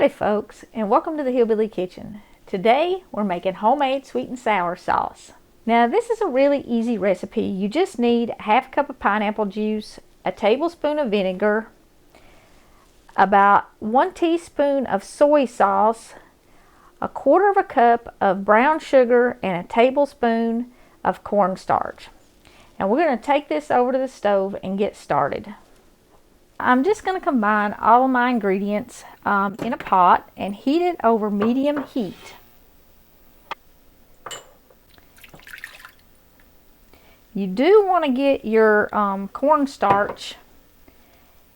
Howdy folks, and welcome to the Hillbilly Kitchen. Today we're making homemade sweet and sour sauce. Now this is a really easy recipe. You just need half a cup of pineapple juice, a tablespoon of vinegar, about 1 teaspoon of soy sauce, a quarter of a cup of brown sugar, and a tablespoon of cornstarch. And we're going to take this over to the stove and get started. I'm just going to combine all of my ingredients in a pot and heat it over medium heat. You do want to get your cornstarch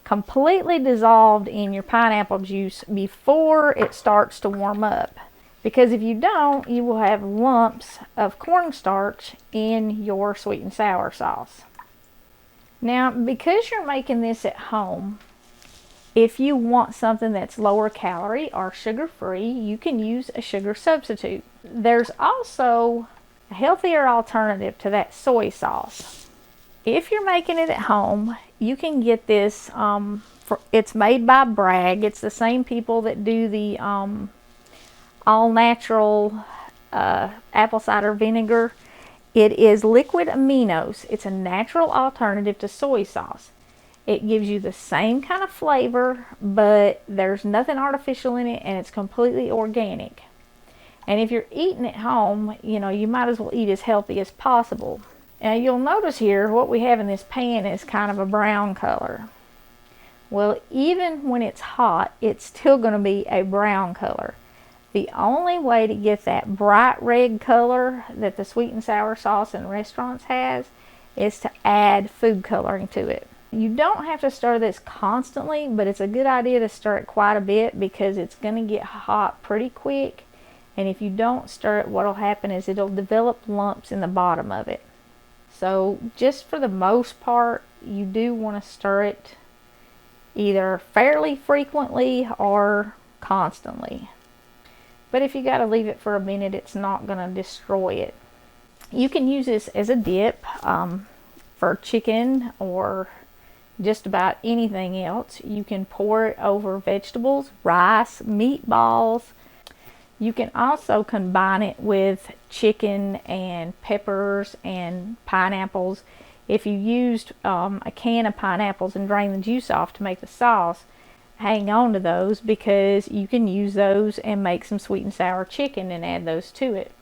completely dissolved in your pineapple juice before it starts to warm up, because if you don't, you will have lumps of cornstarch in your sweet and sour sauce. Now, because you're making this at home, if you want something that's lower calorie or sugar-free, you can use a sugar substitute. There's also a healthier alternative to that, soy sauce. If you're making it at home, you can get this, it's made by Bragg. It's the same people that do the all-natural apple cider vinegar. It is liquid aminos. It's a natural alternative to soy sauce. It gives you the same kind of flavor, but there's nothing artificial in it, and it's completely organic. And if you're eating at home, you know, you might as well eat as healthy as possible. Now you'll notice here what we have in this pan is kind of a brown color. Well, even when it's hot, it's still going to be a brown color. The only way to get that bright red color that the sweet and sour sauce in restaurants has is to add food coloring to it. You don't have to stir this constantly, but it's a good idea to stir it quite a bit because it's going to get hot pretty quick. And if you don't stir it, what will happen is it'll develop lumps in the bottom of it. So just for the most part, you do want to stir it either fairly frequently or constantly. But if you got to leave it for a minute, it's not going to destroy it. You can use this as a dip for chicken or just about anything else. You can pour it over vegetables, rice, meatballs. You can also combine it with chicken and peppers and pineapples. If you used a can of pineapples and drained the juice off to make the sauce, hang on to those because you can use those and make some sweet and sour chicken and add those to it.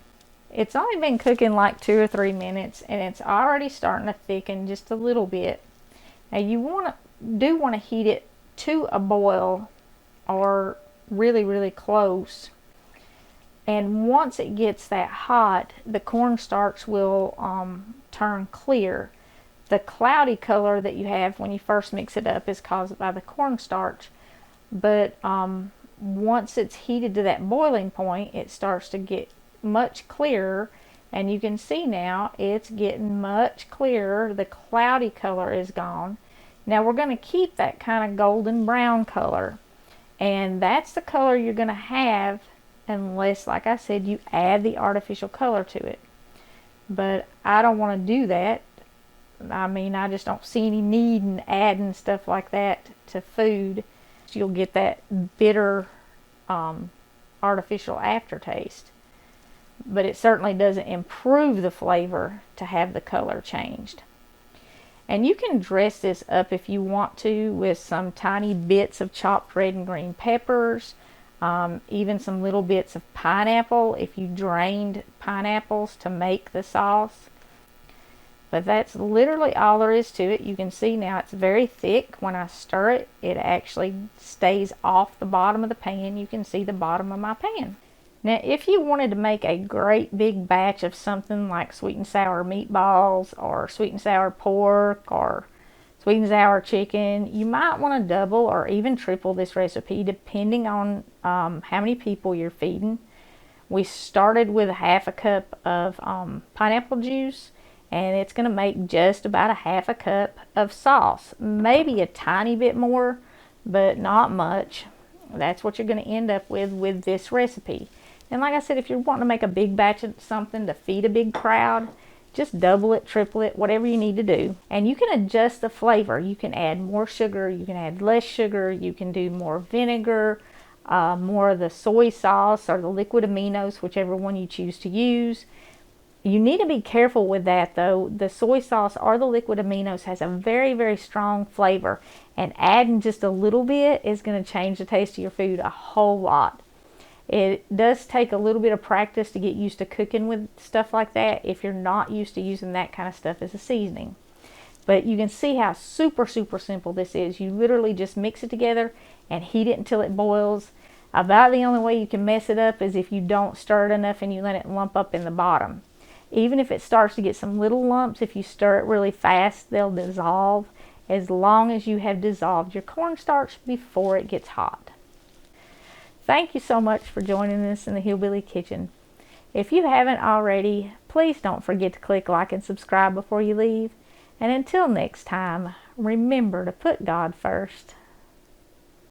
It's only been cooking like 2 or 3 minutes and it's already starting to thicken just a little bit. Now you do want to heat it to a boil or really close. And once it gets that hot, the cornstarch will turn clear. The cloudy color that you have when you first mix it up is caused by the cornstarch. But once it's heated to that boiling point, it starts to get much clearer. And you can see now it's getting much clearer. The cloudy color is gone. Now we're going to keep that kind of golden brown color. And that's the color you're going to have unless, like I said, you add the artificial color to it. But I don't want to do that. I mean, I just don't see any need in adding stuff like that to food. You'll get that bitter artificial aftertaste, but it certainly doesn't improve the flavor to have the color changed. And you can dress this up if you want to with some tiny bits of chopped red and green peppers, even some little bits of pineapple if you drained pineapples to make the sauce. But that's literally all there is to it. You can see now it's very thick. When I stir it, it actually stays off the bottom of the pan. You can see the bottom of my pan. Now, if you wanted to make a great big batch of something like sweet and sour meatballs or sweet and sour pork or sweet and sour chicken, you might want to double or even triple this recipe depending on how many people you're feeding. We started with half a cup of pineapple juice. And it's going to make just about a half a cup of sauce. Maybe a tiny bit more, but not much. That's what you're going to end up with this recipe. And like I said, if you're wanting to make a big batch of something to feed a big crowd, just double it, triple it, whatever you need to do. And you can adjust the flavor. You can add more sugar, you can add less sugar, you can do more vinegar. more of the soy sauce or the liquid aminos, whichever one you choose to use. You need to be careful with that though. The soy sauce or the liquid aminos has a very, very strong flavor, and adding just a little bit is going to change the taste of your food a whole lot. It does take a little bit of practice to get used to cooking with stuff like that if you're not used to using that kind of stuff as a seasoning. But you can see how super, super simple this is. You literally just mix it together and heat it until it boils. About the only way you can mess it up is if you don't stir it enough and you let it lump up in the bottom. Even if it starts to get some little lumps, if you stir it really fast, they'll dissolve, as long as you have dissolved your cornstarch before it gets hot. Thank you so much for joining us in the Hillbilly Kitchen. If you haven't already, please don't forget to click like and subscribe before you leave. And until next time, remember to put God first.